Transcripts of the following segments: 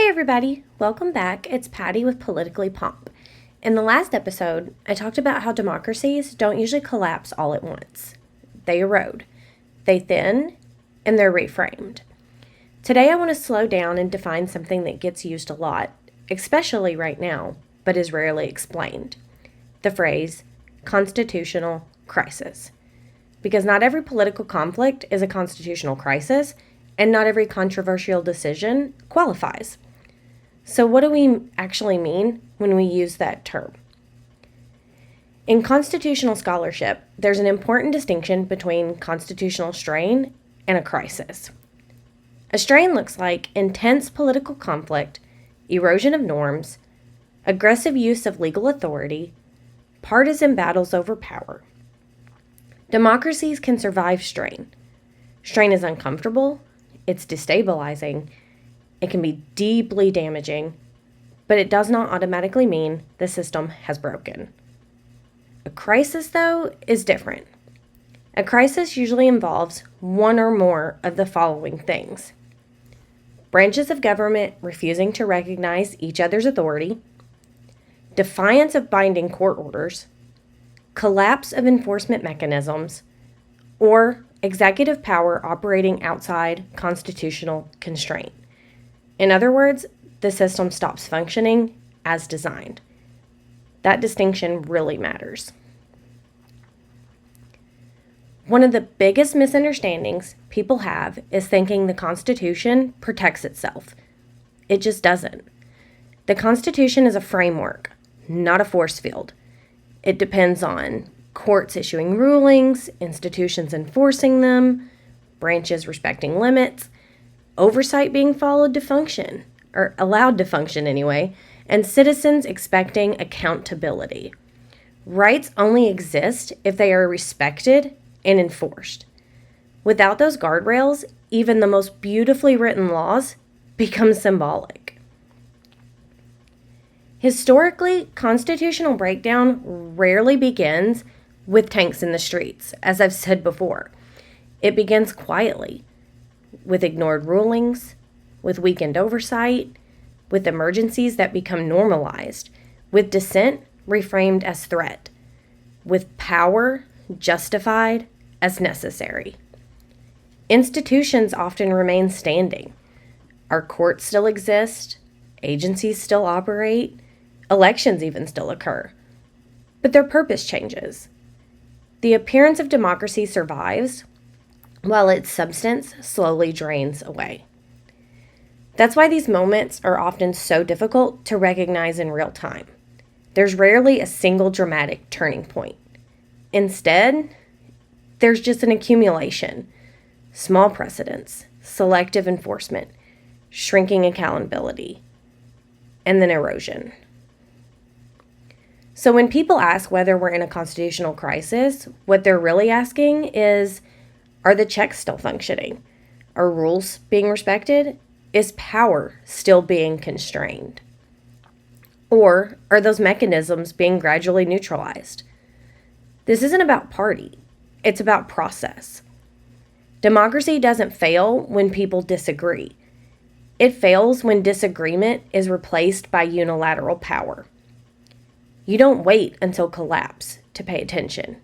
Hey everybody, welcome back. It's Patty with Politically Pomp. In the last episode, I talked about how democracies don't usually collapse all at once. They erode, they thin, and they're reframed. Today I want to slow down and define something that gets used a lot, especially right now, but is rarely explained. The phrase, constitutional crisis. Because not every political conflict is a constitutional crisis, and not every controversial decision qualifies. So what do we actually mean when we use that term? In constitutional scholarship, there's an important distinction between constitutional strain and a crisis. A strain looks like intense political conflict, erosion of norms, aggressive use of legal authority, partisan battles over power. Democracies can survive strain. Strain is uncomfortable, it's destabilizing, it can be deeply damaging, but it does not automatically mean the system has broken. A crisis, though, is different. A crisis usually involves one or more of the following things: branches of government refusing to recognize each other's authority, defiance of binding court orders, collapse of enforcement mechanisms, or executive power operating outside constitutional constraint. In other words, the system stops functioning as designed. That distinction really matters. One of the biggest misunderstandings people have is thinking the Constitution protects itself. It just doesn't. The Constitution is a framework, not a force field. It depends on courts issuing rulings, institutions enforcing them, branches respecting limits, oversight being followed to function, or allowed to function anyway, and citizens expecting accountability. Rights only exist if they are respected and enforced. Without those guardrails, even the most beautifully written laws become symbolic. Historically, constitutional breakdown rarely begins with tanks in the streets, as I've said before. It begins quietly, with ignored rulings, with weakened oversight, with emergencies that become normalized, with dissent reframed as threat, with power justified as necessary. Institutions often remain standing. Our courts still exist, agencies still operate, elections even still occur, but their purpose changes. The appearance of democracy survives, while its substance slowly drains away. That's why these moments are often so difficult to recognize in real time. There's rarely a single dramatic turning point. Instead, there's just an accumulation, small precedents, selective enforcement, shrinking accountability, and then erosion. So when people ask whether we're in a constitutional crisis, what they're really asking is, are the checks still functioning? Are rules being respected? Is power still being constrained? Or are those mechanisms being gradually neutralized? This isn't about party. It's about process. Democracy doesn't fail when people disagree. It fails when disagreement is replaced by unilateral power. You don't wait until collapse to pay attention.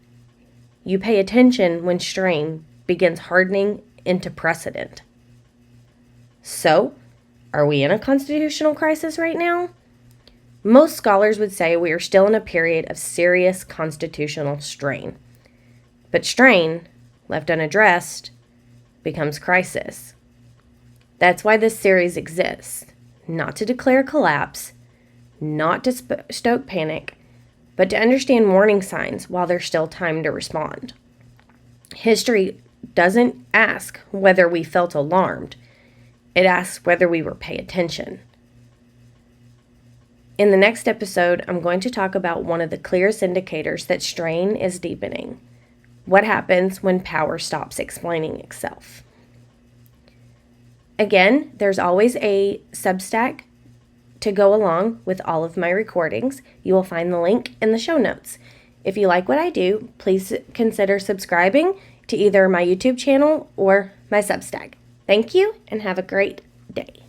You pay attention when strain begins hardening into precedent. So, are we in a constitutional crisis right now? Most scholars would say we are still in a period of serious constitutional strain. But strain, left unaddressed, becomes crisis. That's why this series exists, not to declare collapse, not to stoke panic, but to understand warning signs while there's still time to respond. History doesn't ask whether we felt alarmed. It asks whether we were paying attention. In the next episode, I'm going to talk about one of the clearest indicators that strain is deepening. What happens when power stops explaining itself? Again, there's always a Substack to go along with all of my recordings. You will find the link in the show notes. If you like what I do, please consider subscribing to either my YouTube channel or my Substack. Thank you and have a great day.